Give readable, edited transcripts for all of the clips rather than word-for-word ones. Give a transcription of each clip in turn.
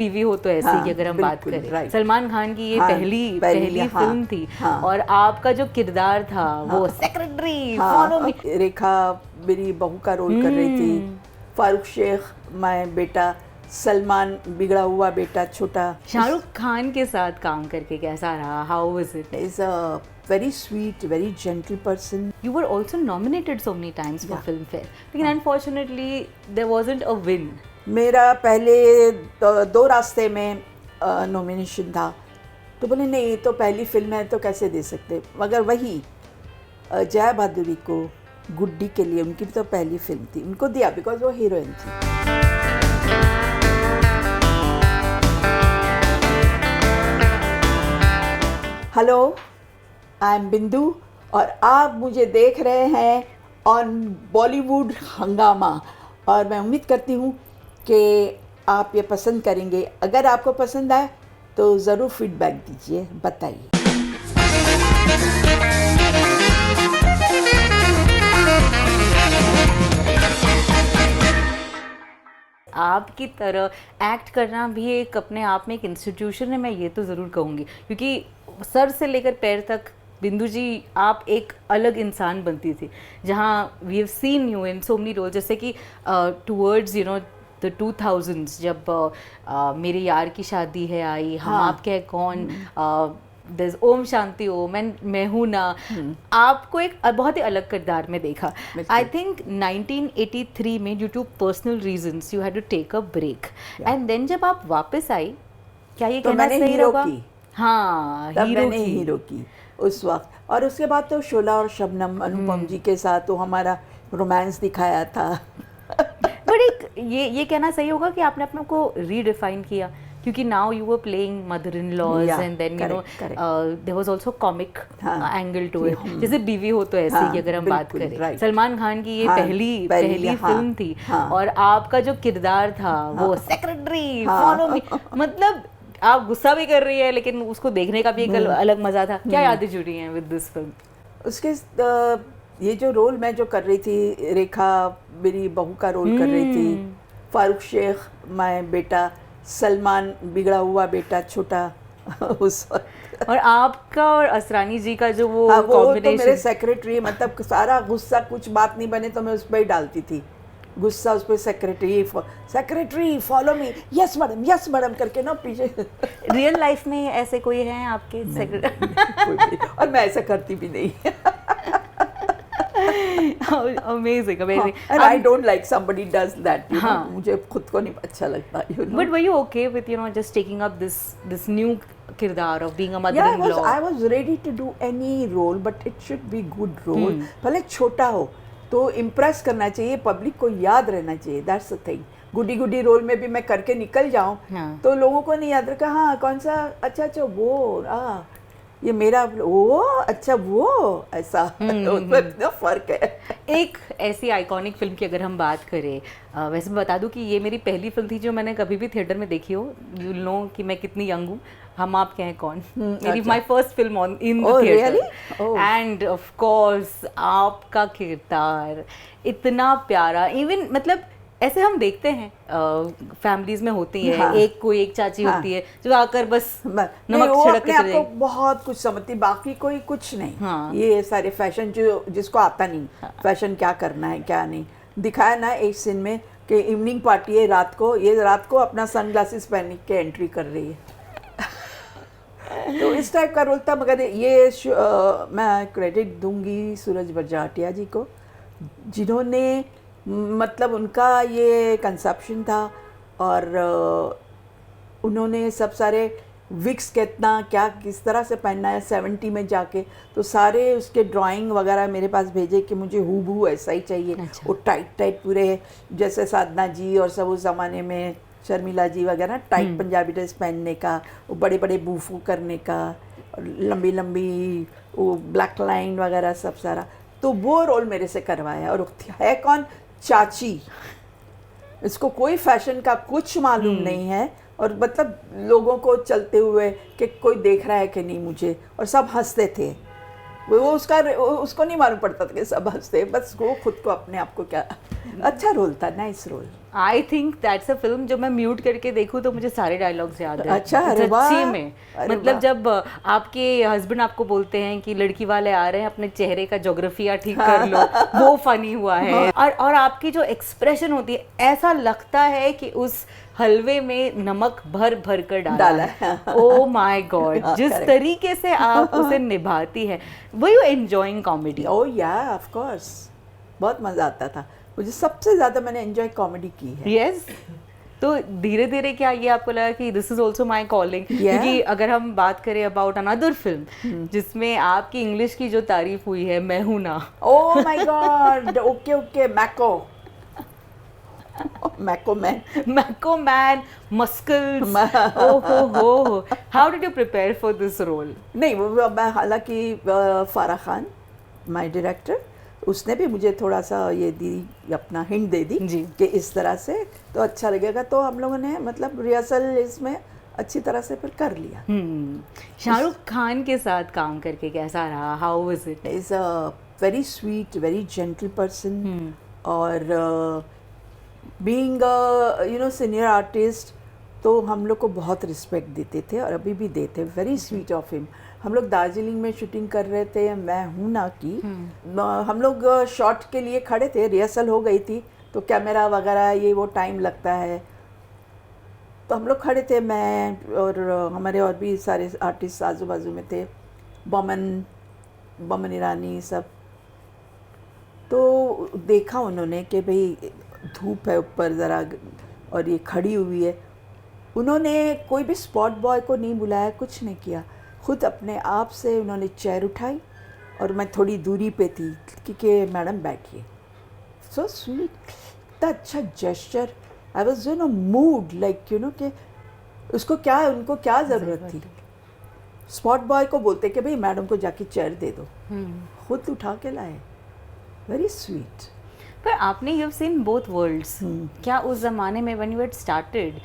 बीवी हो तो ऐसे ही अगर हम बात करें, सलमान खान की ये पहली फिल्म थी। और आपका जो किरदार था वो सेक्रेटरी फॉलो मी, रेखा मेरी बहू का रोल कर रही थी, फारूक शेख मैं बेटा, सलमान बिगड़ा हुआ बेटा छोटा। शाहरुख खान के साथ काम करके कैसा रहा? How was it? Is a very sweet, very gentle person. You were also nominated so many times for Filmfare, लेकिन unfortunately there wasn't a win. मेरा पहले दो रास्ते में नॉमिनेशन था, तो बोले नहीं ये तो पहली फिल्म है तो कैसे दे सकते, मगर वही जया भादुरी को गुड्डी के लिए उनकी तो पहली फिल्म थी, उनको दिया बिकॉज वो हीरोइन थी। हेलो, आई एम बिंदु और आप मुझे देख रहे हैं ऑन बॉलीवुड हंगामा, और मैं उम्मीद करती हूँ कि आप ये पसंद करेंगे। अगर आपको पसंद आए तो ज़रूर फीडबैक दीजिए, बताइए। आपकी तरह एक्ट करना भी एक अपने आप में एक इंस्टीट्यूशन है, मैं ये तो ज़रूर कहूँगी, क्योंकि सर से लेकर पैर तक बिंदु जी आप एक अलग इंसान बनती थी, जहाँ we have seen you in so many role, जैसे कि टूवर्ड्स द 2000s जब मेरे यार की शादी है आई, हम आपके हैं कौन, ओम शांति ओम एंड मैं हूं ना, आपको एक बहुत ही अलग किरदार में देखा। आई थिंक 1983 में due to personal reasons you had to take a break, and then जब आप वापस आई, क्या ये कहना सही होगा? हाँ, हीरो की उस वक्त, और उसके बाद तो शोला और शबनम अनुपम जी के साथ तो हमारा रोमांस दिखाया था। बट एक ये कहना सही होगा कि आपने अपने को रीडिफाइन किया, क्योंकि now you were playing mother in laws and then you know there was also comic angle to it, जैसे बीवी हो तो ऐसे ही अगर हम बात करें, सलमान खान की ये पहली फिल्म थी। और आपका जो किरदार था वो सेक्रेटरी फॉलो मी, मतलब आप गुस्सा भी कर रही है लेकिन उसको देखने का भी एक अलग मजा था। क्या यादें जुड़ी हैं विद दिस फिल्म? उसके ये जो रोल मैं जो कर रही थी, रेखा मेरी बहू का रोल कर रही थी, फारूक शेख मैं बेटा, सलमान बिगड़ा हुआ बेटा छोटा उस वक्त। और आपका और असरानी जी का जो वो कॉम्बिनेशन, तो मेरे सेक्रेटरी, मतलब सारा गुस्सा, कुछ बात नहीं बने तो मैं उस पर ही डालती थी गुस्सा, उस पर secretary follow me, yes madam करके ना पीछे। रियल लाइफ में ऐसे कोई हैं आपके सेक्रेटरी? और मैं ऐसा करती भी नहीं। Amazing. And I don't like somebody does that. You know, मुझे खुद को नहीं अच्छा लगता. You know? But were you okay with just taking up this new किरदार of being a mother-in-law? I was ready to do any role, but it should be good role. भले छोटा हो तो इम्प्रेस करना चाहिए, पब्लिक को याद रहना चाहिए, that's the thing. Guddi role में भी मैं करके निकल जाऊं तो लोगों को नहीं याद रखा, हाँ कौन सा, अच्छा वो ये मेरा, वो अच्छा वो ऐसा, उसमें इतना फर्क है। एक ऐसी आइकॉनिक फिल्म की अगर हम बात करें, वैसे बता दूं कि ये मेरी पहली फिल्म थी जो मैंने कभी भी थिएटर में देखी हो, यू नो कि मैं कितनी यंग हूँ। हम आपके हैं कौन मेरी my first film on in the theatre, end of course आपका किरदार इतना प्यारा, इवन मतलब ऐसे हम देखते हैं फैमिलीज में होती है, एक चाची होती है जो आकर बस नमक छिड़क के चले, बहुत कुछ समझती, बाकी कोई कुछ नहीं। ये सारे फैशन जिसको आता नहीं, फैशन क्या करना है क्या नहीं, दिखाया ना एक सीन में कि इवनिंग पार्टी है रात को अपना सनग्लासेस पहन के एंट्री कर रही है। तो इस टाइप का रोल था, मगर ये मैं क्रेडिट दूंगी सूरज बरजाटिया जी को, जिन्होंने मतलब उनका ये कंसेप्शन था, और उन्होंने सब सारे विक्स किस तरह से पहनना है 70 में जाके, तो सारे उसके ड्राइंग वगैरह मेरे पास भेजे कि मुझे हूबहू ऐसा ही चाहिए। अच्छा। वो टाइट पूरे, जैसे साधना जी और सब उस ज़माने में शर्मिला जी वगैरह टाइट पंजाबी ड्रेस पहनने का, वो बड़े बड़े बूफू करने का, और लंबी वो ब्लैक लाइन वगैरह सब सारा, तो वो रोल मेरे से करवाया। और है कौन, चाची, इसको कोई फैशन का कुछ मालूम नहीं है, और मतलब लोगों को चलते हुए कि कोई देख रहा है कि नहीं मुझे, और सब हंसते थे। वो उसको नहीं मालूम पड़ता था कि सब हंसते, बस वो खुद को अपने आप को क्या अच्छा रोल था, nice role. I think that's a film जो मैं म्यूट करके देखूं तो मुझे सारे डायलॉग्स याद हैं। अच्छा, अरे वाह, सच्ची में अरे मतलब वाह। जब आपके हस्बैंड आपको बोलते हैं कि लड़की वाले आ रहे हैं, अपने चेहरे का ज्योग्राफिया ठीक कर लो, वो फनी हुआ है। और आपकी जो एक्सप्रेशन होती है, ऐसा लगता है कि उस हलवे में नमक भर भर कर डाला है। ओ माय गॉड, जिस Correct. तरीके से आप उसे निभाती है, वर यू एंजॉयिंग कॉमेडी? ओ या ऑफ कोर्स, बहुत मज़ा आता था मुझे, सबसे ज़्यादा मैंने एंजॉय कॉमेडी की है। यस। तो धीरे धीरे क्या ये आपको लगा कि this is also my calling? Yeah. क्योंकि अगर हम बात करें अबाउट अनदर फिल्म जिसमें आपकी इंग्लिश की जो तारीफ हुई है, मैं हूं ना। Oh my god, okay okay, macho man. Macho man, muscles, ओहो हो, how did you prepare for this role? नहीं, वो मैं हालांकि फारा खान माय डायरेक्टर, उसने भी मुझे थोड़ा सा ये दी, अपना हिंट दे दी जी। कि इस तरह से तो अच्छा लगेगा, तो हम लोगों ने मतलब रिहर्सल इसमें अच्छी तरह से फिर कर लिया। शाहरुख खान के साथ काम करके कैसा रहा? How was it? Is a very sweet, very gentle person, और being you know senior artist, तो हम लोग को बहुत रिस्पेक्ट देते थे और अभी भी देते। Very sweet of him. हम लोग दार्जिलिंग में शूटिंग कर रहे थे, मैं हूं ना की, हम लोग शॉट के लिए खड़े थे, रिहर्सल हो गई थी, तो कैमरा वगैरह ये वो टाइम लगता है, तो हम लोग खड़े थे, मैं और हमारे और भी सारे आर्टिस्ट आजू बाजू में थे, बमन ईरानी सब। तो देखा उन्होंने कि भाई धूप है ऊपर ज़रा और ये खड़ी हुई है, उन्होंने कोई भी स्पॉट बॉय को नहीं बुलाया, कुछ नहीं किया, खुद अपने आप से उन्होंने चेयर उठाई और मैं थोड़ी दूरी पे थी कि मैडम बैठिए। सो स्वीट, इतना अच्छा gesture. I was you know mood like you know कि उसको क्या, उनको क्या ज़रूरत थी। स्पॉट बॉय को बोलते कि भाई मैडम को जाके चेयर दे दो, खुद उठा के लाए। Very sweet. पर आपने you have seen both worlds. क्या उस जमाने में when you had started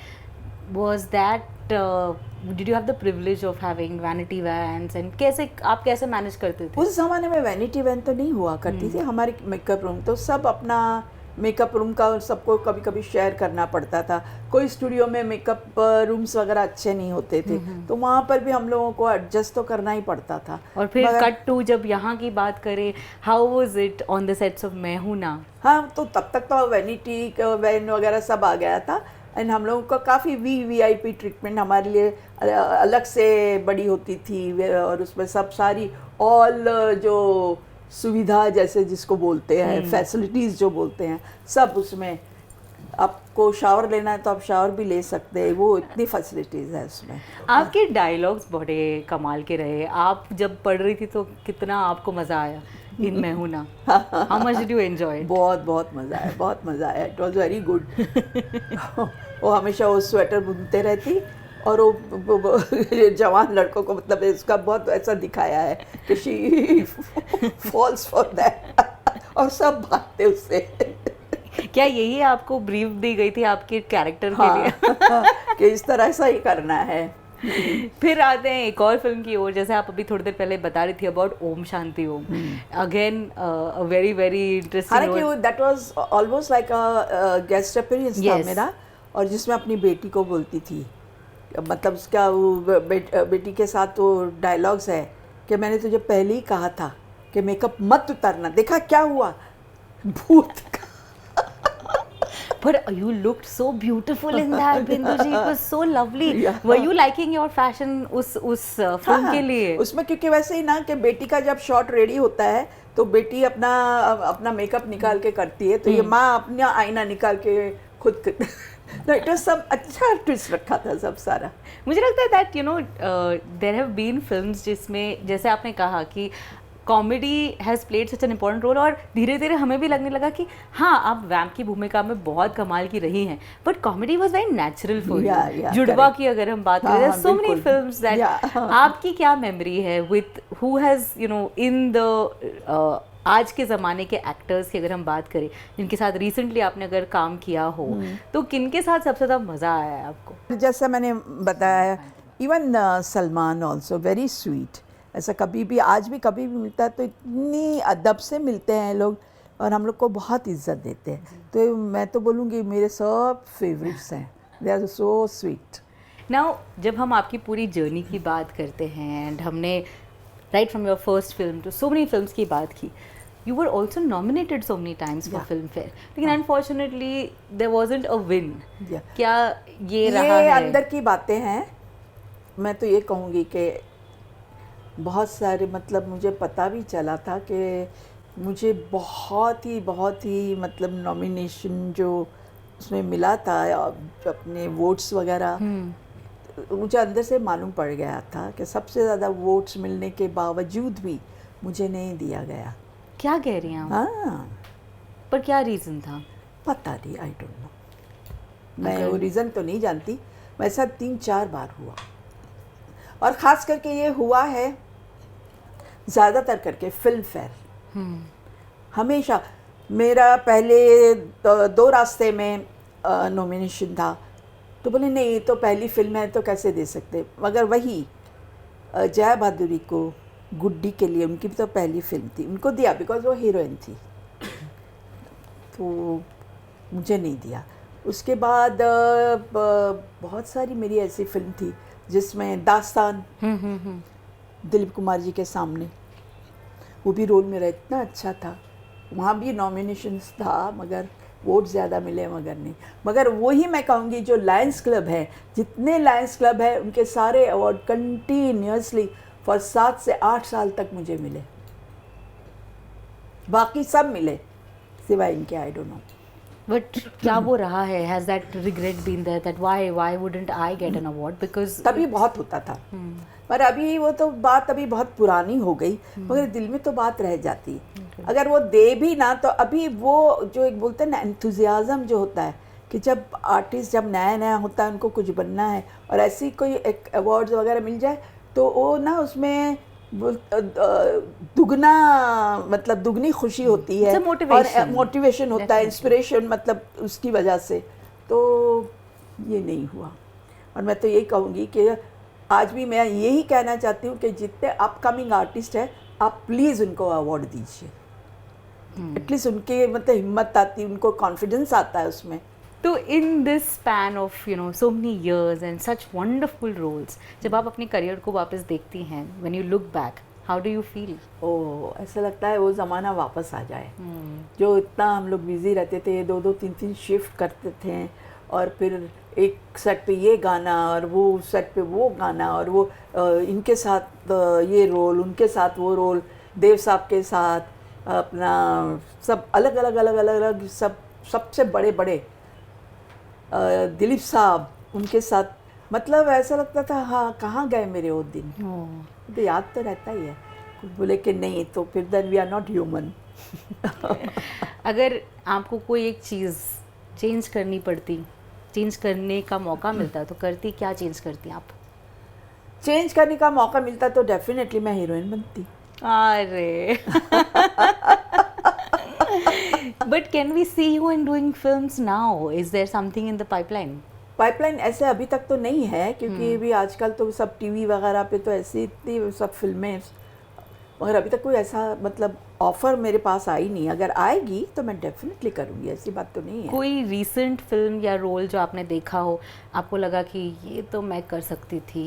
was that did you have the privilege of having vanity vans, and कैसे आप कैसे मैनेज करते थे? उस ज़माने में वैनिटी वैन तो नहीं हुआ करती थी, हमारे मेकअप रूम तो सब अपना मेकअप रूम का सबको कभी कभी शेयर करना पड़ता था। कोई स्टूडियो में मेकअप रूम्स वगैरह अच्छे नहीं होते थे, तो वहाँ पर भी हम लोगों को एडजस्ट तो करना ही पड़ता था। और फिर कट टू जब यहाँ की बात करें, how was it on the sets of मैं हूं ना? हाँ, तो तब तक तो वैनिटी वैन वगैरह सब आ गया था, एंड हम लोगों का काफ़ी VIP ट्रीटमेंट हमारे लिए अलग से बड़ी होती थी, और उसमें सब सारी ऑल जो सुविधा जैसे जिसको बोलते हैं, फैसिलिटीज़ जो बोलते हैं, सब उसमें। आपको शावर लेना है तो आप शावर भी ले सकते हैं, वो इतनी फैसिलिटीज़ है उसमें। आपके डायलॉग्स बड़े कमाल के रहे। आप जब पढ़ रही थी तो कितना आपको मज़ा आया इन मैं हूं ना? How much did you enjoy? बहुत मज़ा आया, बहुत मज़ा आया। It was very good. वो हमेशा वो स्वेटर बुनते रहती, और वो जवान लड़कों को मतलब इसका बहुत ऐसा दिखाया है कि शी फॉल्स फॉर दैट, और सब भागते उससे। क्या यही आपको ब्रीफ दी गई थी आपके कैरेक्टर के लिए? कि इस तरह ऐसा ही करना है। फिर आते हैं एक और फिल्म की ओर, जैसे आप अभी थोड़ी देर पहले बता रही थी about Om Shanti Om. Again very very interesting. हालांकि that was almost like a guest appearance था मेरा, और जिसमें अपनी बेटी को बोलती थी, मतलब उसका वो बेटी के साथ वो डायलॉग्स है कि मैंने तुझे पहले ही कहा था कि मेकअप मत उतारना, देखा क्या हुआ, भूत। But you looked so beautiful in that, Bindu ji. It was so lovely. Yeah. Were you liking your fashion उस फिल्म के लिए? उसमें क्योंकि वैसे ही ना कि बेटी का जब शॉट रेडी होता है तो बेटी अपना मेकअप निकाल के करती है, तो ये माँ अपना आईना निकाल के खुद इट वाज सब अच्छा ट्विस्ट रखा था सब सारा। मुझे लगता है that you know there have been films जिसमें जैसे आपने कहा कि comedy has played such an important role, और धीरे धीरे हमें भी लगने लगा कि हाँ, आप वैम्प की भूमिका में बहुत कमाल की रही हैं, but comedy was very natural for you. जुड़वा की अगर हम बात करें, सो मेनी फिल्म्स दैट आपकी क्या मेमोरी है with who has you know in the आज के ज़माने के एक्टर्स की अगर हम बात करें जिनके साथ रिसेंटली आपने अगर काम किया हो, तो किनके साथ सबसे ज़्यादा मज़ा आया है आपको? जैसा मैंने बताया, even Salman also very sweet. ऐसा कभी भी आज भी कभी भी मिलता है तो इतनी अदब से मिलते हैं लोग, और हम लोग को बहुत इज्जत देते हैं। तो मैं तो बोलूँगी मेरे सब फेवरेट्स हैं, they are so sweet. Now जब हम आपकी पूरी जर्नी की बात करते हैं एंड हमने right from your first film to so many films की बात की, you were also nominated so many times for Filmfare, लेकिन unfortunately there wasn't a win. क्या ये रहा है? अंदर की बातें हैं। मैं तो ये कहूँगी कि बहुत सारे मतलब मुझे पता भी चला था कि मुझे बहुत ही मतलब नॉमिनेशन जो उसमें मिला था अपने वोट्स वगैरह, मुझे अंदर से मालूम पड़ गया था कि सबसे ज़्यादा वोट्स मिलने के बावजूद भी मुझे नहीं दिया गया। क्या कह रही हैं आप? हाँ, पर क्या रीज़न था? पता नहीं, आई डोंट नो। मैं वो रीज़न तो नहीं जानती। मेरे साथ 3-4 बार हुआ, और ख़ास करके ये हुआ है ज़्यादातर करके फिल्म फेयर। हमेशा मेरा पहले 2 रास्ते में नॉमिनेशन था, तो बोले नहीं तो पहली फिल्म है तो कैसे दे सकते, मगर वही जया भादुरी को गुड्डी के लिए, उनकी भी तो पहली फिल्म थी, उनको दिया बिकॉज वो हीरोइन थी, तो मुझे नहीं दिया। उसके बाद बहुत सारी मेरी ऐसी फिल्म थी जिसमें दास्तान, दिलीप कुमार जी के सामने, वो भी रोल मेरा इतना अच्छा था, वहाँ भी नॉमिनेशंस था मगर वोट ज़्यादा मिले मगर नहीं। मगर वही मैं कहूँगी जो लायंस क्लब है, जितने लायंस क्लब है उनके सारे अवार्ड कंटिन्यूसली फॉर 7 से 8 साल तक मुझे मिले, बाकी सब मिले सिवाय इनके, आई डोंट नो। बट क्या वो रहा है, has that regret been there that why wouldn't I get an award? Because तभी बहुत होता था, पर अभी वो तो बात अभी बहुत पुरानी हो गई, मगर दिल में तो बात रह जाती। अगर वो दे भी ना तो अभी वो जो एक बोलते हैं ना एंथुजियाज़म जो होता है कि जब आर्टिस्ट जब नया नया होता है, उनको कुछ बनना है और ऐसी कोई एक अवार्ड्स वगैरह मिल जाए तो वो ना उसमें दुगना मतलब दुगनी खुशी होती है और मोटिवेशन होता है, इंस्पिरेशन मतलब उसकी वजह से। तो ये नहीं हुआ, और मैं तो यही कहूँगी कि आज भी मैं यही कहना चाहती हूँ कि जितने अपकमिंग आर्टिस्ट हैं आप प्लीज़ उनको अवार्ड दीजिए, एटलीस्ट उनके मतलब हिम्मत आती है, उनको कॉन्फिडेंस आता है उसमें। तो in this span of so many years and such wonderful roles, जब आप अपने करियर को वापस देखती हैं, when you look back, how do you feel? Oh, ऐसा लगता है वो ज़माना वापस आ जाए, जो इतना हम लोग बिज़ी रहते थे, 2-2 3-3 शिफ्ट करते थे, और फिर एक सेट पे ये गाना और वो सेट पे वो गाना, और वो इनके साथ ये रोल, उनके साथ वो रोल, देव साहब के साथ अपना सब अलग अलग सब, सबसे बड़े बड़े दिलीप साहब उनके साथ, मतलब ऐसा लगता था हाँ कहाँ गए मेरे वो दिन। तो याद तो रहता ही है, बोले कि नहीं तो फिर then we are not human. अगर आपको कोई एक चीज़ चेंज करनी पड़ती, चेंज करने का मौका मिलता तो करती, क्या चेंज करती आप? चेंज करने का मौका मिलता तो डेफिनेटली मैं हीरोइन बनती। अरे But can we see you in doing films now? Is there something in the pipeline? Pipeline ऐसे अभी तक तो नहीं है, क्योंकि अभी आजकल तो सब टीवी वगैरह पे तो ऐसी इतनी सब फिल्में, मगर अभी तक कोई ऐसा मतलब ऑफ़र मेरे पास आई नहीं। अगर आएगी तो मैं डेफिनेटली करूँगी, ऐसी बात तो नहीं है। कोई रीसेंट फिल्म या रोल जो आपने देखा हो, आपको लगा कि ये तो मैं कर सकती थी?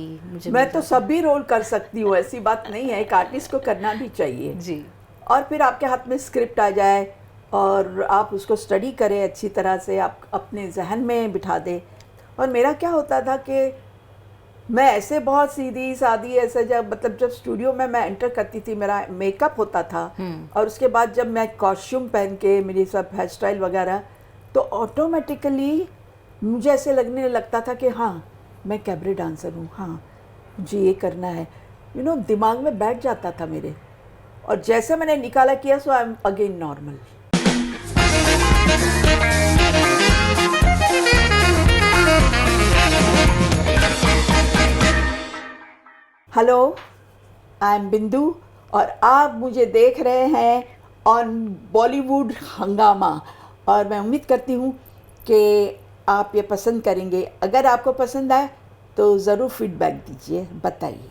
मैं तो सभी रोल कर सकती हूँ, ऐसी बात नहीं है, एक आर्टिस्ट को करना भी चाहिए जी। और फिर आपके हाथ में स्क्रिप्ट आ जाए और आप उसको स्टडी करें अच्छी तरह से, आप अपने जहन में बिठा दें। और मेरा क्या होता था कि मैं ऐसे बहुत सीधी सादी ऐसे जब मतलब जब स्टूडियो में मैं एंटर करती थी, मेरा मेकअप होता था और उसके बाद जब मैं कॉस्ट्यूम पहन के मेरी सब हेयर स्टाइल वगैरह, तो ऑटोमेटिकली मुझे ऐसे लगने लगता था कि हाँ मैं कैबरे डांसर हूँ, हाँ मुझे ये करना है, दिमाग में बैठ जाता था मेरे। और जैसे मैंने निकाला किया so I am again normal. Hello, I am Bindu और आप मुझे देख रहे हैं ऑन बॉलीवुड हंगामा, और मैं उम्मीद करती हूँ कि आप ये पसंद करेंगे। अगर आपको पसंद आए तो ज़रूर फीडबैक दीजिए, बताइए।